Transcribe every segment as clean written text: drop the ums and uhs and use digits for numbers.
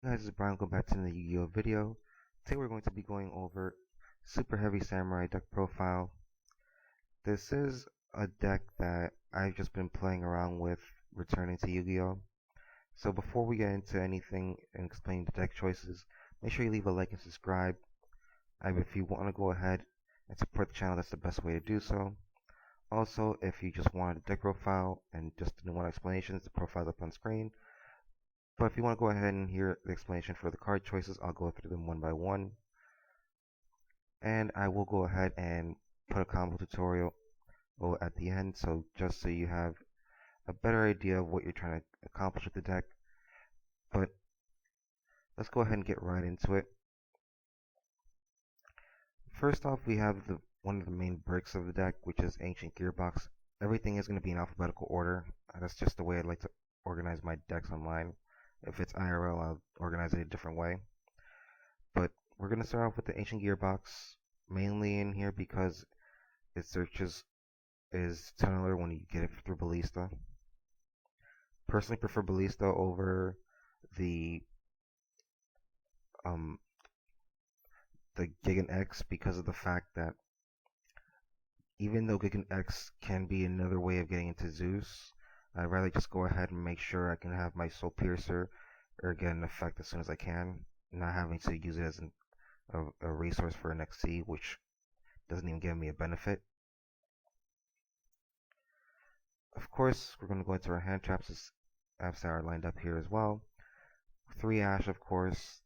Hey guys, this is Brian. Welcome back to the Yu-Gi-Oh video. Today we're going to be going over Super Heavy Samurai deck profile. This is a deck that I've just been playing around with returning to Yu-Gi-Oh. So before we get into anything and explain the deck choices, make sure you leave a like and subscribe. If you want to go ahead and support the channel, that's the best way to do so. Also, if you just wanted a deck profile and just didn't want explanations, the profile's up on screen. But if you want to go ahead and hear the explanation for the card choices, I'll go through them one by one. And I will go ahead and put a combo tutorial at the end, so just so you have a better idea of what you're trying to accomplish with the deck. But let's go ahead and get right into it. First off, we have one of the main bricks of the deck, which is Ancient Gearbox. Everything is going to be in alphabetical order. That's just the way I'd like to organize my decks online. If it's IRL, I'll organize it a different way. But we're going to start off with the Ancient Gearbox, mainly in here because it searches is tunneler when you get it through Ballista. Personally prefer Ballista over the um Gigant X because of the fact that even though Gigant X can be another way of getting into Zeus, I'd rather just go ahead and make sure I can have my Soul Piercer or get an effect as soon as I can, not having to use it as a resource for an XC, which doesn't even give me a benefit. Of course, we're going to go into our hand traps as are lined up here as well. 3 Ash, of course,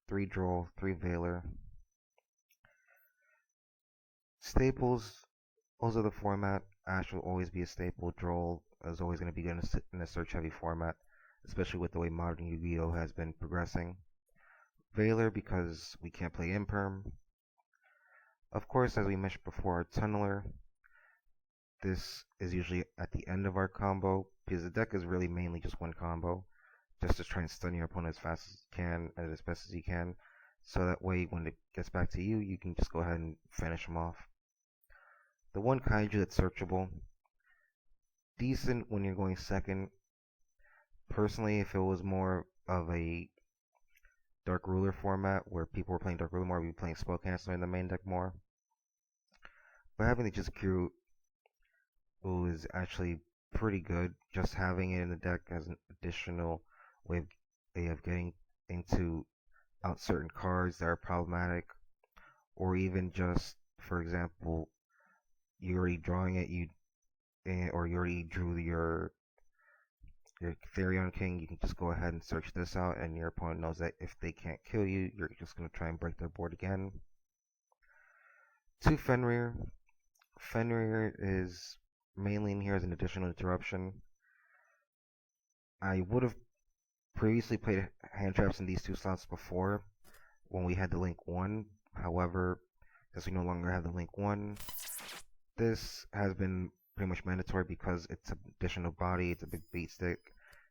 3 Droll, 3 Veiler. Staples, those are the format. Ash will always be a staple. Droll is always going to be in a search heavy format, especially with the way modern Yu-Gi-Oh has been progressing. Veiler because we can't play Imperm. Of course, as we mentioned before, our Tunneler. This is usually at the end of our combo because the deck is really mainly just one combo, just to try and stun your opponent as fast as you can and as best as you can, so that way when it gets back to you, you can just go ahead and finish them off. The one kaiju that's searchable, decent when you're going second. Personally, if it was more of a Dark Ruler format where people were playing Dark Ruler more, we'd be playing Spell Canceler in the main deck more. But having the Yugioh is actually pretty good. Just having it in the deck as an additional way of getting into out certain cards that are problematic, or even just, for example, you're already drawing it, or you already drew your Therion King. You can just go ahead and search this out, and your opponent knows that if they can't kill you, you're just going to try and break their board again. 2 Fenrir. Fenrir is mainly in here as an additional interruption. I would have previously played hand traps in these 2 slots before when we had the Link 1. However, since we no longer have the Link 1, this has been pretty much mandatory because it's an additional body, it's a big beat stick,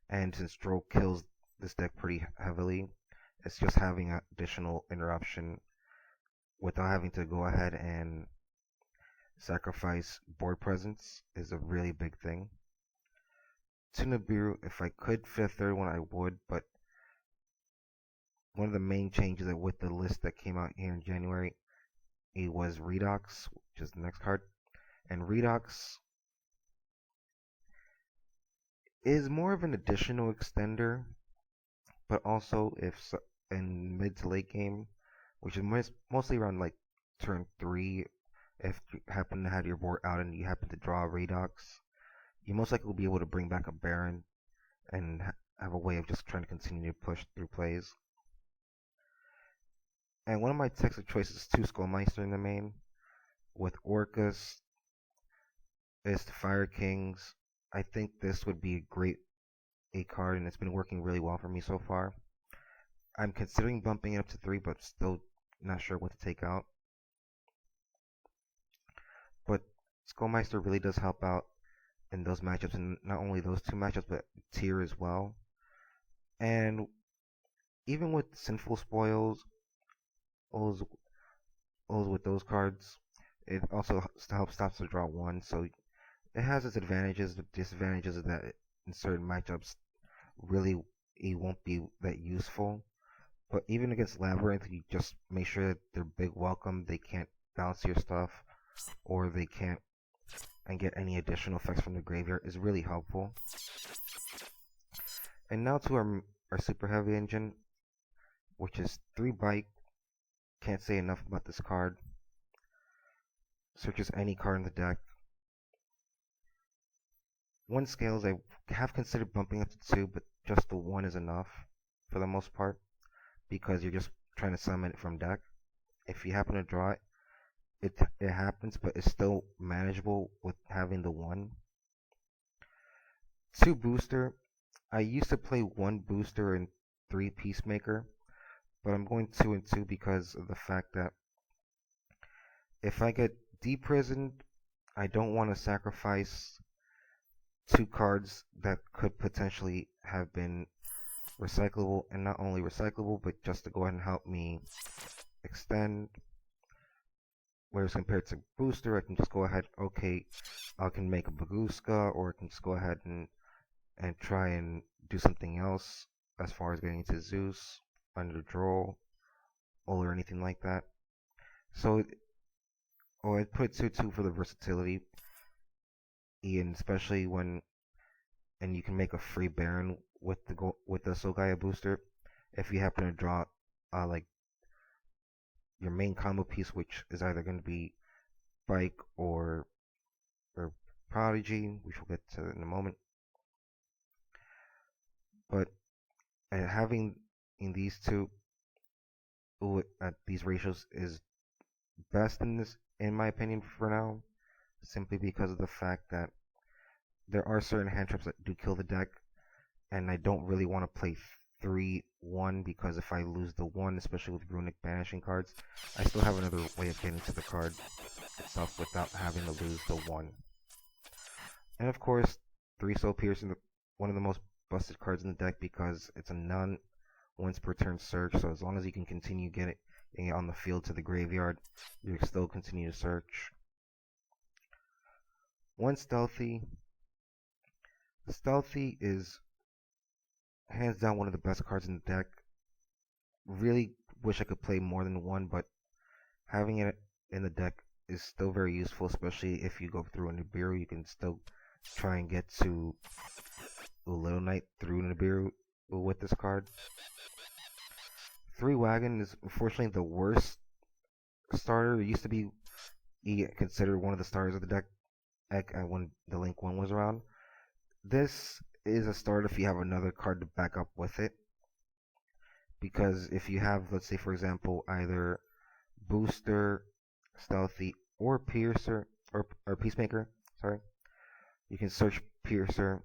and since Droll kills this deck pretty heavily, it's just having an additional interruption without having to go ahead and sacrifice board presence is a really big thing. To Nibiru, if I could fit a third one, I would, but one of the main changes with the list that came out here in January, it was Redox, which is the next card. And Redox is more of an additional extender, but also if in mid to late game, which is mostly around like turn 3, if you happen to have your board out and you happen to draw a Redox, you most likely will be able to bring back a Baron and have a way of just trying to continue to push through plays. And one of my decks of choice is 2 Skullmeister in the main, with Orcus, is the Fire Kings. I think this would be a great A card, and it's been working really well for me so far. I'm considering bumping it up to 3, but still not sure what to take out. But Skullmeister really does help out in those matchups, and not only those 2 matchups, but tier as well. And even with Sinful Spoils, with those cards, it also helps stops the draw 1, so it has its advantages. The disadvantages is that in certain matchups, really it won't be that useful. But even against Labyrinth, you just make sure that they're big welcome. They can't bounce your stuff, or they can't and get any additional effects from the graveyard is really helpful. And now to our super heavy engine, which is 3 bike. Can't say enough about this card. Searches any card in the deck. 1 scales, I have considered bumping up to 2, but just the 1 is enough for the most part, because you're just trying to summon it from deck. If you happen to draw it, it happens, but it's still manageable with having the 1. 2 booster. I used to play 1 booster and 3 peacemaker, but I'm going 2 and 2 because of the fact that if I get deprisoned, I don't want to sacrifice 2 cards that could potentially have been recyclable, and not only recyclable, but just to go ahead and help me extend. Whereas compared to booster, I can just go ahead, okay, I can make a Bagooska, or I can just go ahead and try and do something else as far as getting into Zeus, under draw, or anything like that. So, I put 2/2 for the versatility, and especially when, and you can make a free Baron with the Sogaya booster if you happen to draw like your main combo piece, which is either going to be Bike or Prodigy, which we'll get to in a moment. But having in these two at these ratios is best in my opinion, for now, simply because of the fact that there are certain hand traps that do kill the deck, and I don't really want to play 3-1 because if I lose the 1, especially with runic banishing cards, I still have another way of getting to the card itself without having to lose the 1. And of course, 3 Soul Piercing, one of the most busted cards in the deck because it's a none once per turn search, so as long as you can continue getting it on the field to the graveyard, you can still continue to search. 1 Stealthy. Stealthy is hands down one of the best cards in the deck. Really wish I could play more than 1, but having it in the deck is still very useful, especially if you go through a Nibiru. You can still try and get to Little Knight through Nibiru with this card. 3 Wagon is unfortunately the worst starter. It used to be considered one of the starters of the deck when the Link 1 was around. This is a start if you have another card to back up with it. Because if you have, let's say for example, either Booster, Stealthy, or Piercer, or Peacemaker, sorry, you can search Piercer,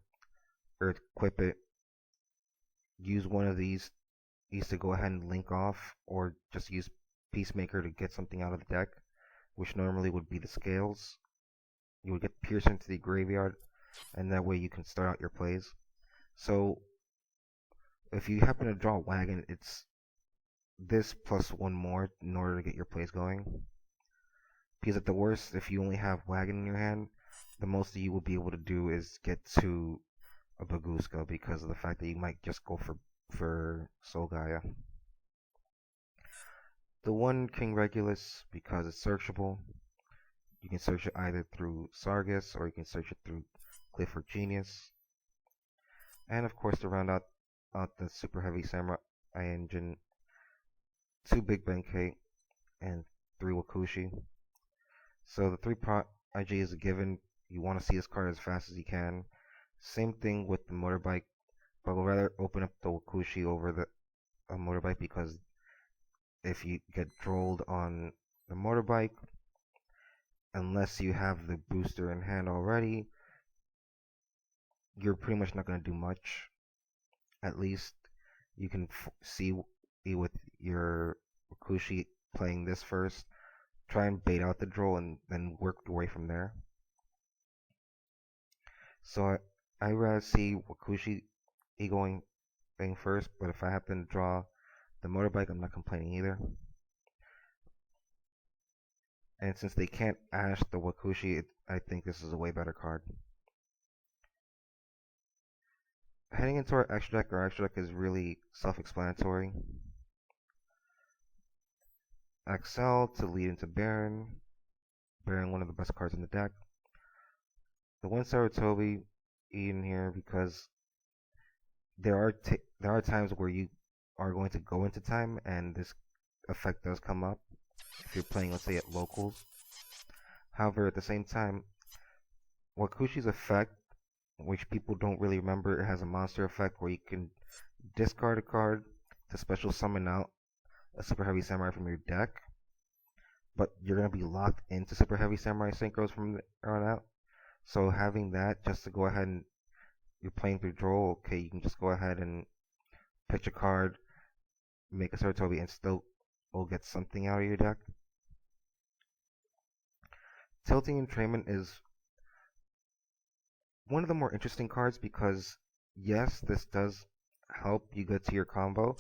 or equip it, use one of these to go ahead and link off, or just use Peacemaker to get something out of the deck, which normally would be the scales. You would get Piercer into the graveyard, and that way you can start out your plays. So if you happen to draw a Wagon, it's this plus 1 more in order to get your plays going. Because at the worst, if you only have Wagon in your hand, the most that you will be able to do is get to a Bagooska because of the fact that you might just go for Soul Gaia. The 1 King Regulus, because it's searchable. You can search it either through Sargus or you can search it through Clifford Genius. And of course, to round out the super heavy Samurai engine, 2 Big Benkei and 3 Wakushi. So the 3 IG is a given. You want to see this card as fast as you can. Same thing with the motorbike, but we'll rather open up the Wakushi over the motorbike because if you get drolled on the motorbike, unless you have the booster in hand already, you're pretty much not going to do much. At least you can see with your Wakushi playing this first, try and bait out the droll and then work your way from there. So I rather see Wakushi going first, but if I happen to draw the motorbike, I'm not complaining either. And since they can't ash the Wakushi, I think this is a way better card. Heading into our extra deck is really self-explanatory. Axel to lead into Baron. Baron, one of the best cards in the deck. The one Sarutobi in here because there are times where you are going to go into time and this effect does come up if you're playing, let's say, at locals. However, at the same time, Wakushi's effect, which people don't really remember, it has a monster effect where you can discard a card to special summon out a Super Heavy Samurai from your deck, but you're going to be locked into Super Heavy Samurai Synchros from there on out. So having that just to go ahead and you're playing through draw, okay, you can just go ahead and pitch a card, make a Sarutobi, and still will get something out of your deck. Tilting Entrainment is one of the more interesting cards because, yes, this does help you get to your combo,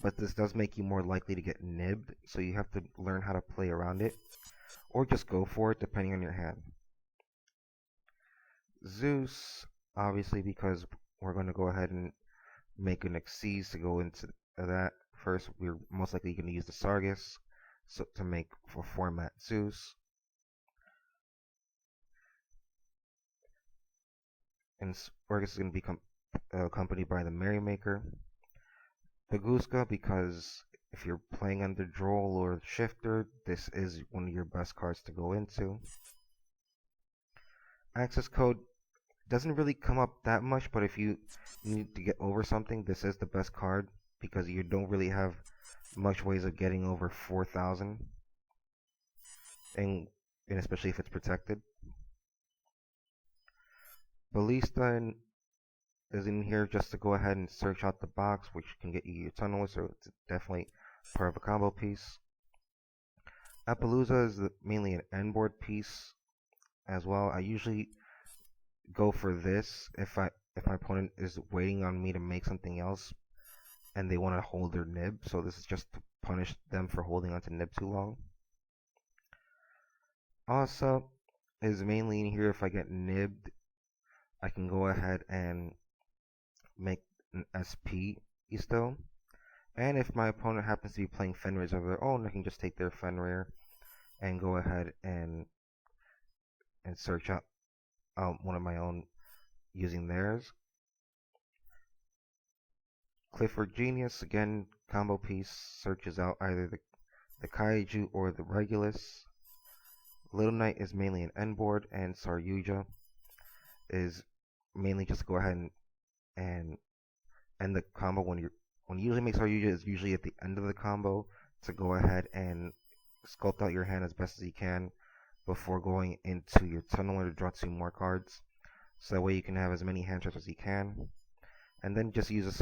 but this does make you more likely to get nibbed, so you have to learn how to play around it, or just go for it depending on your hand. Zeus, obviously, because we're going to go ahead and make an Xyz to go into that. First, we're most likely going to use the Sargus to make for format Zeus. And Sargus is going to become accompanied by the Merrymaker. The Guska, because if you're playing under Droll or Shifter, this is one of your best cards to go into. Access Code doesn't really come up that much, but if you need to get over something, this is the best card because you don't really have much ways of getting over 4,000, and especially if it's protected. Ballista is in here just to go ahead and search out the box, which can get you your tunneler, so it's definitely part of a combo piece. Appaloosa is mainly an end board piece as well. I usually go for this if my opponent is waiting on me to make something else and they want to hold their nib, so this is just to punish them for holding onto nib too long. Asa is mainly in here if I get nibbed, I can go ahead and make an SP still. And if my opponent happens to be playing Fenrir's of their own, I can just take their Fenrir and go ahead and search out one of my own using theirs. Clifford Genius, again, combo piece, searches out either the Kaiju or the Regulus. Little Knight is mainly an end board, and Saryuja is mainly just go ahead and end the combo when you usually make Saryuja is usually at the end of the combo to go ahead and sculpt out your hand as best as you can before going into your tunneler to draw 2 more cards. So that way you can have as many hand traps as you can. And then just use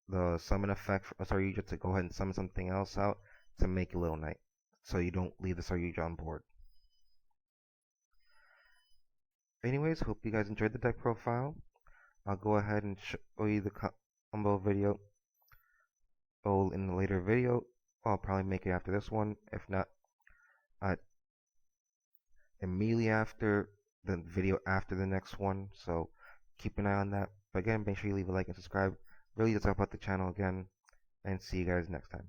the summon effect for Saryuja to go ahead and summon something else out to make a Little Knight, so you don't leave the Saryuja on board. Anyways, hope you guys enjoyed the deck profile. I'll go ahead and show you the combo video in the later video. I'll probably make it after this one. If not, immediately after the video after the next one. So keep an eye on that. But again, make sure you leave a like and subscribe. Really does help out the channel again. And see you guys next time.